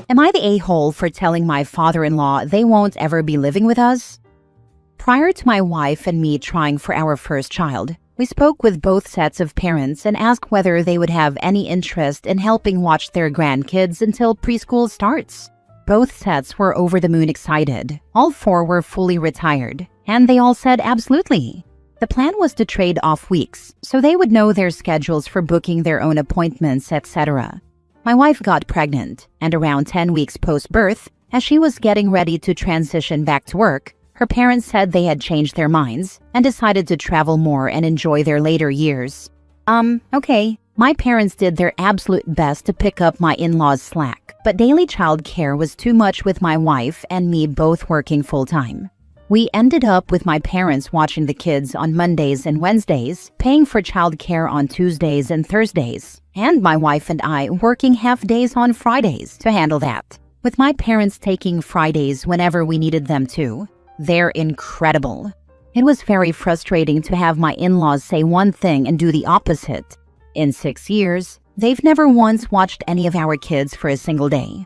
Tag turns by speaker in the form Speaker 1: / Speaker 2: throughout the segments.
Speaker 1: Am I the a-hole for telling my father-in-law they won't ever be living with us? Prior to my wife and me trying for our first child, we spoke with both sets of parents and asked whether they would have any interest in helping watch their grandkids until preschool starts. Both sets were over the moon excited. All four were fully retired, and they all said absolutely. The plan was to trade off weeks, so they would know their schedules for booking their own appointments, etc. My wife got pregnant, and around 10 weeks post-birth, as she was getting ready to transition back to work, her parents said they had changed their minds and decided to travel more and enjoy their later years. Okay. My parents did their absolute best to pick up my in-laws' slack, but daily childcare was too much with my wife and me both working full-time. We ended up with my parents watching the kids on Mondays and Wednesdays, paying for childcare on Tuesdays and Thursdays, and my wife and I working half days on Fridays to handle that, with my parents taking Fridays whenever we needed them to. They're incredible. It was very frustrating to have my in-laws say one thing and do the opposite. In 6 years, they've never once watched any of our kids for a single day.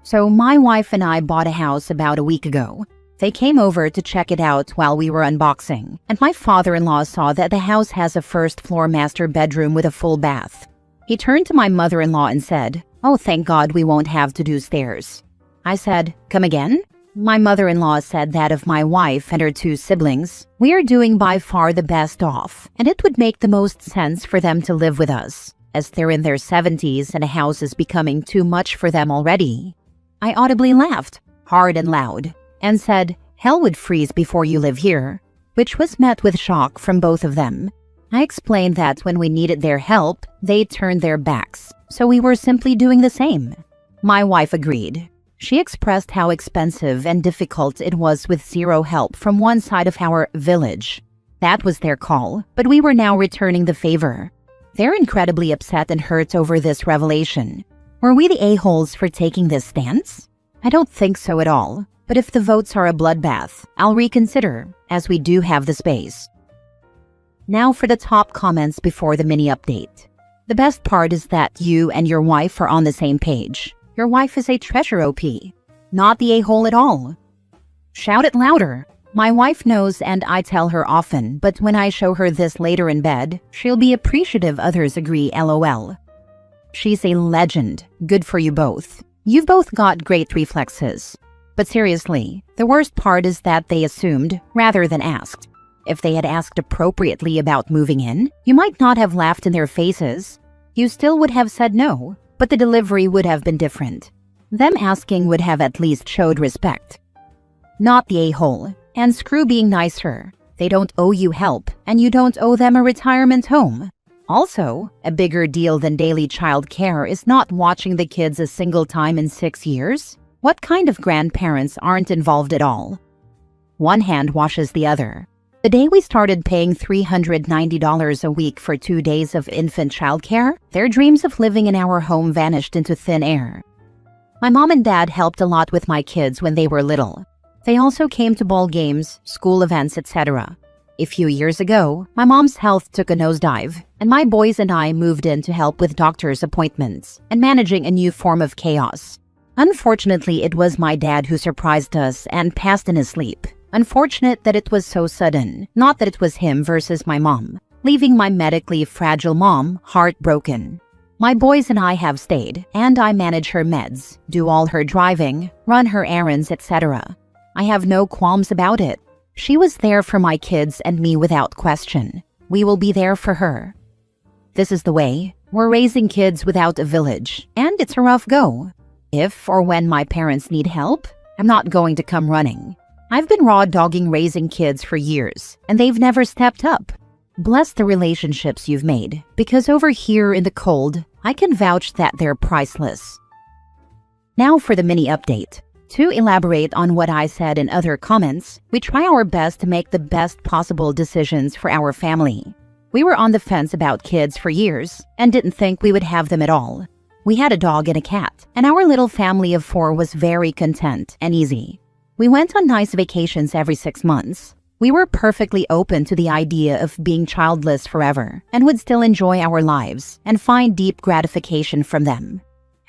Speaker 1: So my wife and I bought a house about a week ago. They came over to check it out while we were unboxing, and my father-in-law saw that the house has a first-floor master bedroom with a full bath. He turned to my mother-in-law and said, "Oh, thank God we won't have to do stairs." I said, "Come again?" My mother-in-law said that of my wife and her 2 siblings, we are doing by far the best off, and it would make the most sense for them to live with us, as they're in their 70s and a house is becoming too much for them already. I audibly laughed, hard and loud, and said, "Hell would freeze before you live here," which was met with shock from both of them. I explained that when we needed their help, they turned their backs, so we were simply doing the same. My wife agreed. She expressed how expensive and difficult it was with zero help from one side of our village. That was their call, but we were now returning the favor. They're incredibly upset and hurt over this revelation. Were we the a-holes for taking this stance? I don't think so at all. But if the votes are a bloodbath, I'll reconsider, as we do have the space. Now for the top comments before the mini update. The best part is that you and your wife are on the same page. Your wife is a treasure OP, not the a-hole at all. Shout it louder. My wife knows and I tell her often, but when I show her this later in bed, she'll be appreciative others agree, LOL. She's a legend. Good for you both. You've both got great reflexes. But seriously, the worst part is that they assumed rather than asked. If they had asked appropriately about moving in, you might not have laughed in their faces. You still would have said no, but the delivery would have been different. Them asking would have at least showed respect. Not the a-hole, and screw being nicer. They don't owe you help, and you don't owe them a retirement home. Also, a bigger deal than daily child care is not watching the kids a single time in 6 years. What kind of grandparents aren't involved at all? One hand washes the other. The day we started paying $390 a week for 2 days of infant childcare, their dreams of living in our home vanished into thin air. My mom and dad helped a lot with my kids when they were little. They also came to ball games, school events, etc. A few years ago, my mom's health took a nosedive, and my boys and I moved in to help with doctor's appointments and managing a new form of chaos. Unfortunately, it was my dad who surprised us and passed in his sleep. Unfortunate that it was so sudden, not that it was him versus my mom, leaving my medically fragile mom heartbroken. My boys and I have stayed, and I manage her meds, do all her driving, run her errands, etc. I have no qualms about it. She was there for my kids and me without question. We will be there for her. This is the way. We're raising kids without a village, and it's a rough go. If or when my parents need help, I'm not going to come running. I've been raw dogging raising kids for years, and they've never stepped up. Bless the relationships you've made, because over here in the cold, I can vouch that they're priceless. Now for the mini update. To elaborate on what I said in other comments, we try our best to make the best possible decisions for our family. We were on the fence about kids for years and didn't think we would have them at all. We had a dog and a cat, and our little family of 4 was very content and easy. We went on nice vacations every 6 months. We were perfectly open to the idea of being childless forever and would still enjoy our lives and find deep gratification from them.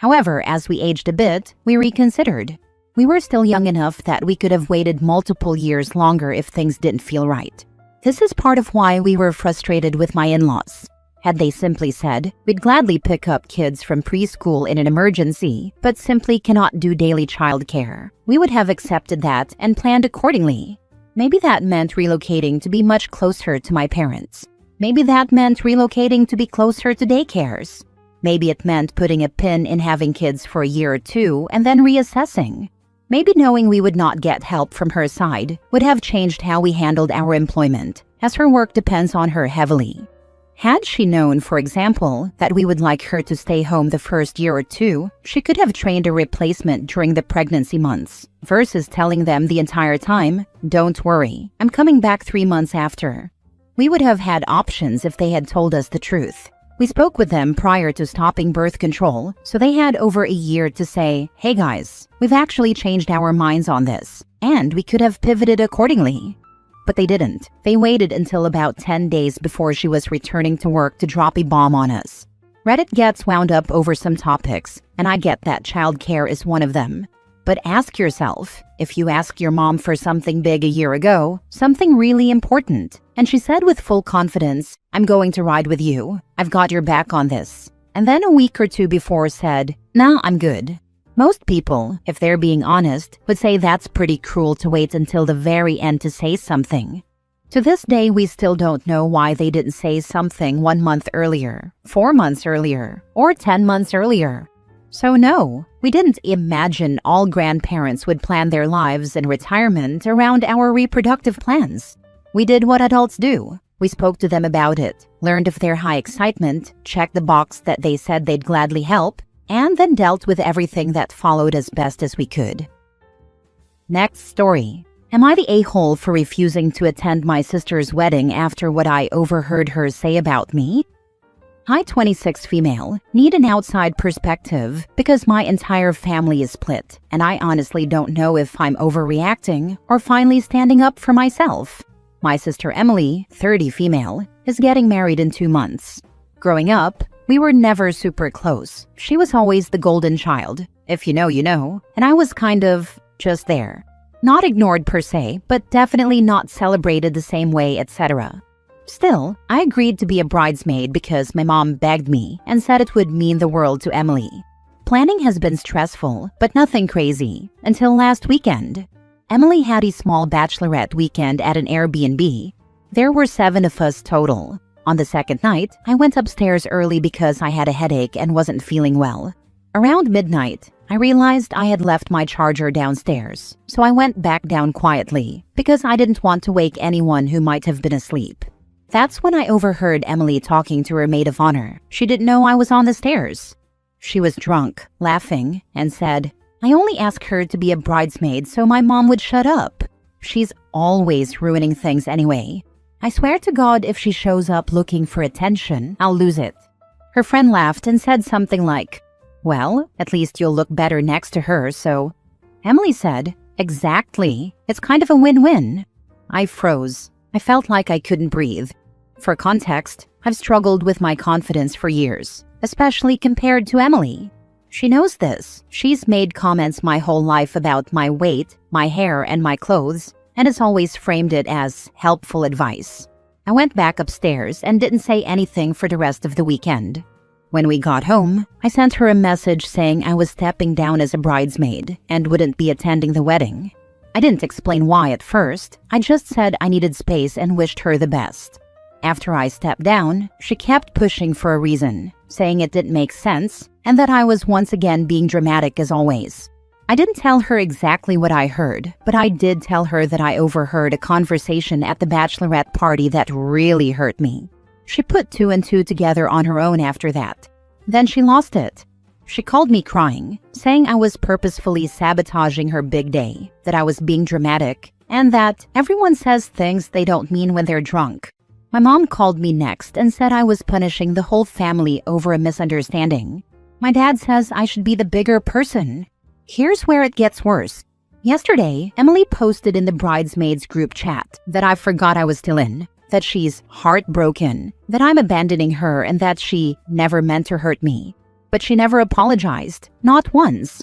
Speaker 1: However, as we aged a bit, we reconsidered. We were still young enough that we could have waited multiple years longer if things didn't feel right. This is part of why we were frustrated with my in-laws. Had they simply said, we'd gladly pick up kids from preschool in an emergency, but simply cannot do daily childcare, we would have accepted that and planned accordingly. Maybe that meant relocating to be much closer to my parents. Maybe that meant relocating to be closer to daycares. Maybe it meant putting a pin in having kids for a year or two and then reassessing. Maybe knowing we would not get help from her side would have changed how we handled our employment, as her work depends on her heavily. Had she known, for example, that we would like her to stay home the first year or two, she could have trained a replacement during the pregnancy months, versus telling them the entire time, "Don't worry, I'm coming back 3 months after." We would have had options if they had told us the truth. We spoke with them prior to stopping birth control, so they had over a year to say, "Hey guys, we've actually changed our minds on this," and we could have pivoted accordingly. But they didn't. They waited until about 10 days before she was returning to work to drop a bomb on us. Reddit gets wound up over some topics, and I get that childcare is one of them. But ask yourself, if you ask your mom for something big a year ago, something really important, and she said with full confidence, "I'm going to ride with you, I've got your back on this," and then a week or two before said, "Nah, I'm good." Most people, if they're being honest, would say that's pretty cruel to wait until the very end to say something. To this day, we still don't know why they didn't say something 1 month earlier, 4 months earlier, or 10 months earlier. So no, we didn't imagine all grandparents would plan their lives and retirement around our reproductive plans. We did what adults do. We spoke to them about it, learned of their high excitement, checked the box that they said they'd gladly help, and then dealt with everything that followed as best as we could. Next story. Am I the a-hole for refusing to attend my sister's wedding after what I overheard her say about me? I, 26 female, need an outside perspective because my entire family is split, and I honestly don't know if I'm overreacting or finally standing up for myself. My sister Emily, 30 female, is getting married in 2 months. Growing up, we were never super close. She was always the golden child. If you know, you know. And I was kind of just there. Not ignored per se, but definitely not celebrated the same way, etc. Still, I agreed to be a bridesmaid because my mom begged me and said it would mean the world to Emily. Planning has been stressful, but nothing crazy, until last weekend. Emily had a small bachelorette weekend at an Airbnb. There were 7 of us total. On the second night, I went upstairs early because I had a headache and wasn't feeling well. Around midnight, I realized I had left my charger downstairs, so I went back down quietly because I didn't want to wake anyone who might have been asleep. That's when I overheard Emily talking to her maid of honor. She didn't know I was on the stairs. She was drunk, laughing, and said, "I only asked her to be a bridesmaid so my mom would shut up. She's always ruining things anyway. I swear to God if she shows up looking for attention, I'll lose it." Her friend laughed and said something like, "Well, at least you'll look better next to her, so..." Emily said, "Exactly. It's kind of a win-win." I froze. I felt like I couldn't breathe. For context, I've struggled with my confidence for years, especially compared to Emily. She knows this. She's made comments my whole life about my weight, my hair, and my clothes, and has always framed it as helpful advice. I went back upstairs and didn't say anything for the rest of the weekend. When we got home, I sent her a message saying I was stepping down as a bridesmaid and wouldn't be attending the wedding. I didn't explain why at first. I just said I needed space and wished her the best. After I stepped down, she kept pushing for a reason, saying it didn't make sense and that I was once again being dramatic as always. I didn't tell her exactly what I heard, but I did tell her that I overheard a conversation at the bachelorette party that really hurt me. She put 2 and 2 together on her own after that. Then she lost it. She called me crying, saying I was purposefully sabotaging her big day, that I was being dramatic, and that everyone says things they don't mean when they're drunk. My mom called me next and said I was punishing the whole family over a misunderstanding. My dad says I should be the bigger person. Here's where it gets worse. Yesterday, Emily posted in the bridesmaids group chat that I forgot I was still in, that she's heartbroken, that I'm abandoning her, and that she never meant to hurt me. but she never apologized, not once.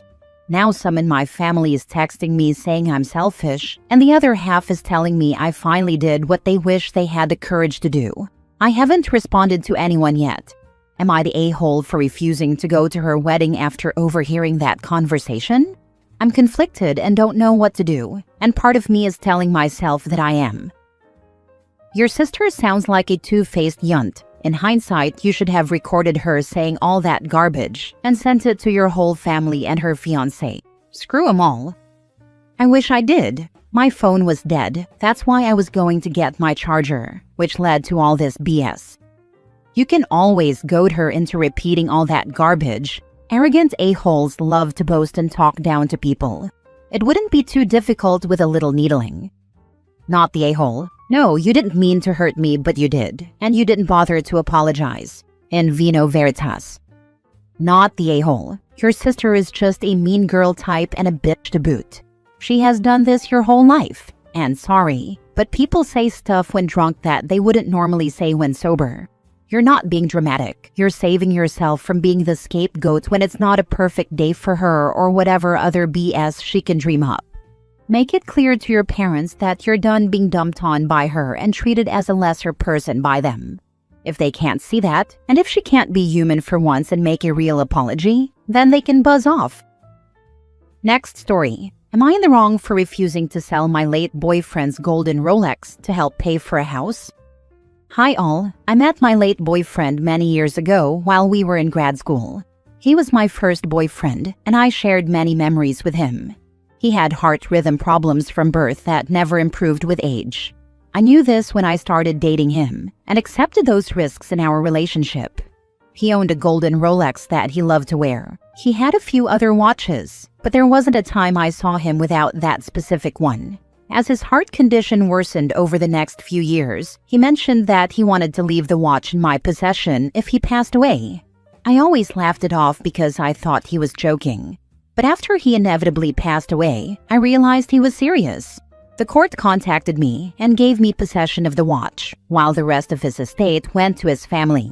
Speaker 1: Now some in my family is texting me saying I'm selfish, and the other half is telling me I finally did what they wish they had the courage to do. I haven't responded to anyone yet. Am I the a-hole for refusing to go to her wedding after overhearing that conversation? I'm conflicted and don't know what to do, and part of me is telling myself that I am. Your sister sounds like a two-faced yunt. In hindsight, you should have recorded her saying all that garbage and sent it to your whole family and her fiancé. Screw 'em all. I wish I did. My phone was dead. That's why I was going to get my charger, which led to all this BS. You can always goad her into repeating all that garbage. Arrogant a-holes love to boast and talk down to people. It wouldn't be too difficult with a little needling. Not the a-hole. No, you didn't mean to hurt me, but you did. And you didn't bother to apologize. In vino veritas. Not the a-hole. Your sister is just a mean girl type and a bitch to boot. She has done this your whole life. And sorry, but people say stuff when drunk that they wouldn't normally say when sober. You're not being dramatic. You're saving yourself from being the scapegoat when it's not a perfect day for her or whatever other BS she can dream up. Make it clear to your parents that you're done being dumped on by her and treated as a lesser person by them. If they can't see that, and if she can't be human for once and make a real apology, then they can buzz off. Next story. Am I in the wrong for refusing to sell my late boyfriend's golden Rolex to help pay for a house? Hi all, I met my late boyfriend many years ago while we were in grad school. He was my first boyfriend, and I shared many memories with him. He had heart rhythm problems from birth that never improved with age. I knew this when I started dating him, and accepted those risks in our relationship. He owned a golden Rolex that he loved to wear. He had a few other watches, but there wasn't a time I saw him without that specific one. As his heart condition worsened over the next few years, he mentioned that he wanted to leave the watch in my possession if he passed away. I always laughed it off because I thought he was joking. But after he inevitably passed away, I realized he was serious. The court contacted me and gave me possession of the watch, while the rest of his estate went to his family.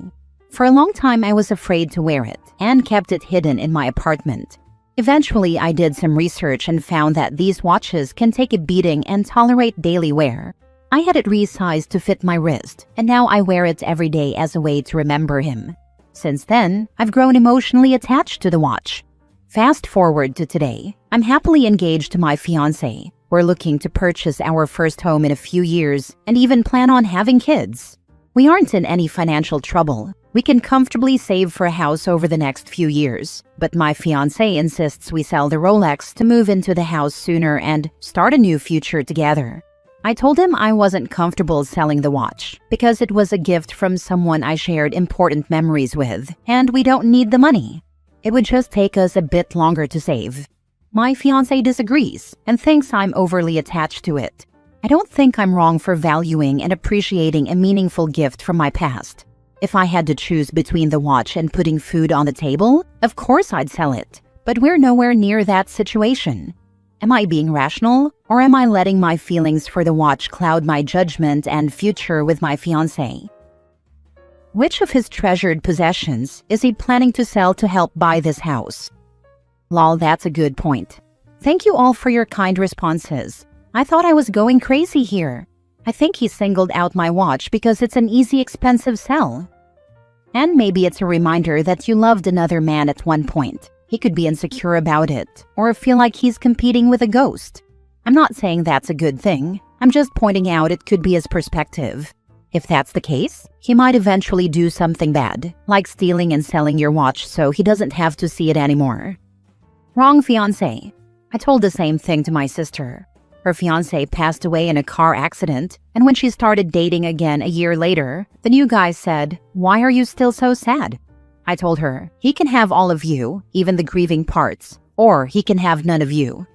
Speaker 1: For a long time, I was afraid to wear it and kept it hidden in my apartment. Eventually, I did some research and found that these watches can take a beating and tolerate daily wear. I had it resized to fit my wrist, and now I wear it every day as a way to remember him. Since then, I've grown emotionally attached to the watch. Fast forward to today, I'm happily engaged to my fiancé. We're looking to purchase our first home in a few years and even plan on having kids. We aren't in any financial trouble. We can comfortably save for a house over the next few years, but my fiancé insists we sell the Rolex to move into the house sooner and start a new future together. I told him I wasn't comfortable selling the watch because it was a gift from someone I shared important memories with, and we don't need the money. It would just take us a bit longer to save. My fiancé disagrees and thinks I'm overly attached to it. I don't think I'm wrong for valuing and appreciating a meaningful gift from my past. If I had to choose between the watch and putting food on the table, of course I'd sell it. But we're nowhere near that situation. Am I being rational, or am I letting my feelings for the watch cloud my judgment and future with my fiancé? Which of his treasured possessions is he planning to sell to help buy this house? Lol, that's a good point. Thank you all for your kind responses. I thought I was going crazy here. I think he singled out my watch because it's an easy, expensive sell. And maybe it's a reminder that you loved another man at one point. He could be insecure about it, or feel like he's competing with a ghost. I'm not saying that's a good thing. I'm just pointing out it could be his perspective. If that's the case, he might eventually do something bad, like stealing and selling your watch so he doesn't have to see it anymore. Wrong fiancé. I told the same thing to my sister. Her fiancé passed away in a car accident, and when she started dating again a year later, the new guy said, "Why are you still so sad?" I told her, he can have all of you, even the grieving parts, or he can have none of you.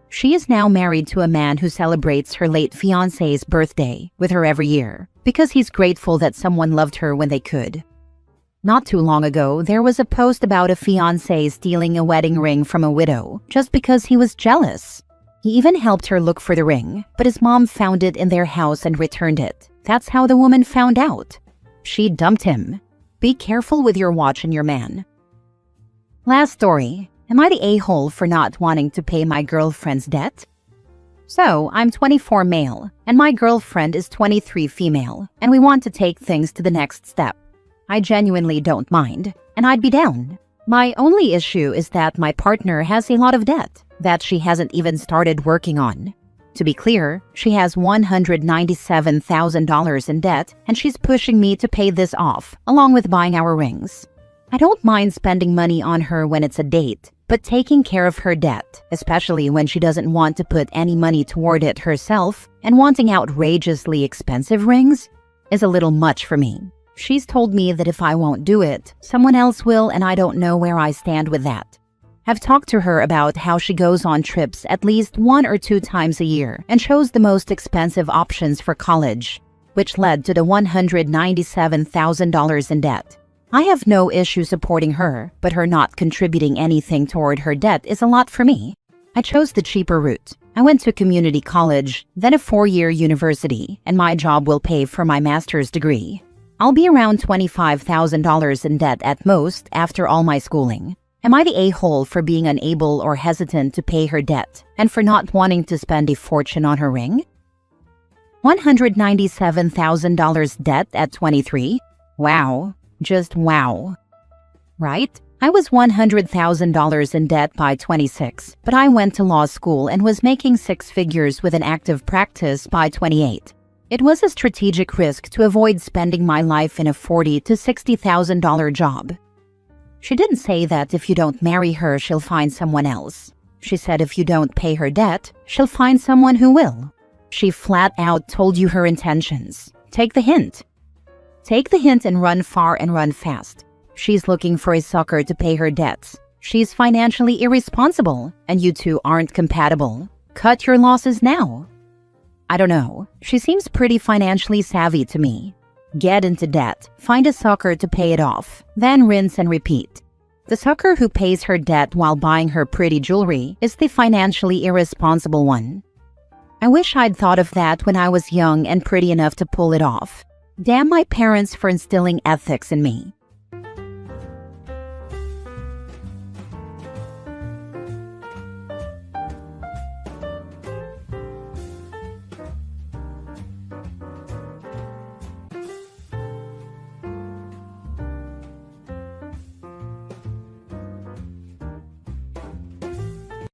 Speaker 1: She is now married to a man who celebrates her late fiancé's birthday with her every year, because he's grateful that someone loved her when they could. Not too long ago, there was a post about a fiancé stealing a wedding ring from a widow just because he was jealous. He even helped her look for the ring, but his mom found it in their house and returned it. That's how the woman found out. She dumped him. Be careful with your watch and your man. Last story. Am I the a-hole for not wanting to pay my girlfriend's debt? So, I'm 24 male, and my girlfriend is 23 female, and we want to take things to the next step. I genuinely don't mind, and I'd be down. My only issue is that my partner has a lot of debt that she hasn't even started working on. To be clear, she has $197,000 in debt, and she's pushing me to pay this off, along with buying our rings. I don't mind spending money on her when it's a date, but taking care of her debt, especially when she doesn't want to put any money toward it herself and wanting outrageously expensive rings, is a little much for me. She's told me that if I won't do it, someone else will, and I don't know where I stand with that. I've talked to her about how she goes on trips at least 1 or 2 times a year and chose the most expensive options for college, which led to the $197,000 in debt. I have no issue supporting her, but her not contributing anything toward her debt is a lot for me. I chose the cheaper route. I went to community college, then a 4-year university, and my job will pay for my master's degree. I'll be around $25,000 in debt at most after all my schooling. Am I the a-hole for being unable or hesitant to pay her debt and for not wanting to spend a fortune on her ring? $197,000 debt at 23? Wow. Just wow. Right? I was $100,000 in debt by 26, but I went to law school and was making 6 figures with an active practice by 28. It was a strategic risk to avoid spending my life in a $40,000 to $60,000 job. She didn't say that if you don't marry her, she'll find someone else. She said if you don't pay her debt, she'll find someone who will. She flat out told you her intentions. Take the hint. Take the hint and run far and run fast. She's looking for a sucker to pay her debts. She's financially irresponsible, and you two aren't compatible. Cut your losses now. I don't know. She seems pretty financially savvy to me. Get into debt, find a sucker to pay it off, then rinse and repeat. The sucker who pays her debt while buying her pretty jewelry is the financially irresponsible one. I wish I'd thought of that when I was young and pretty enough to pull it off. Damn my parents for instilling ethics in me.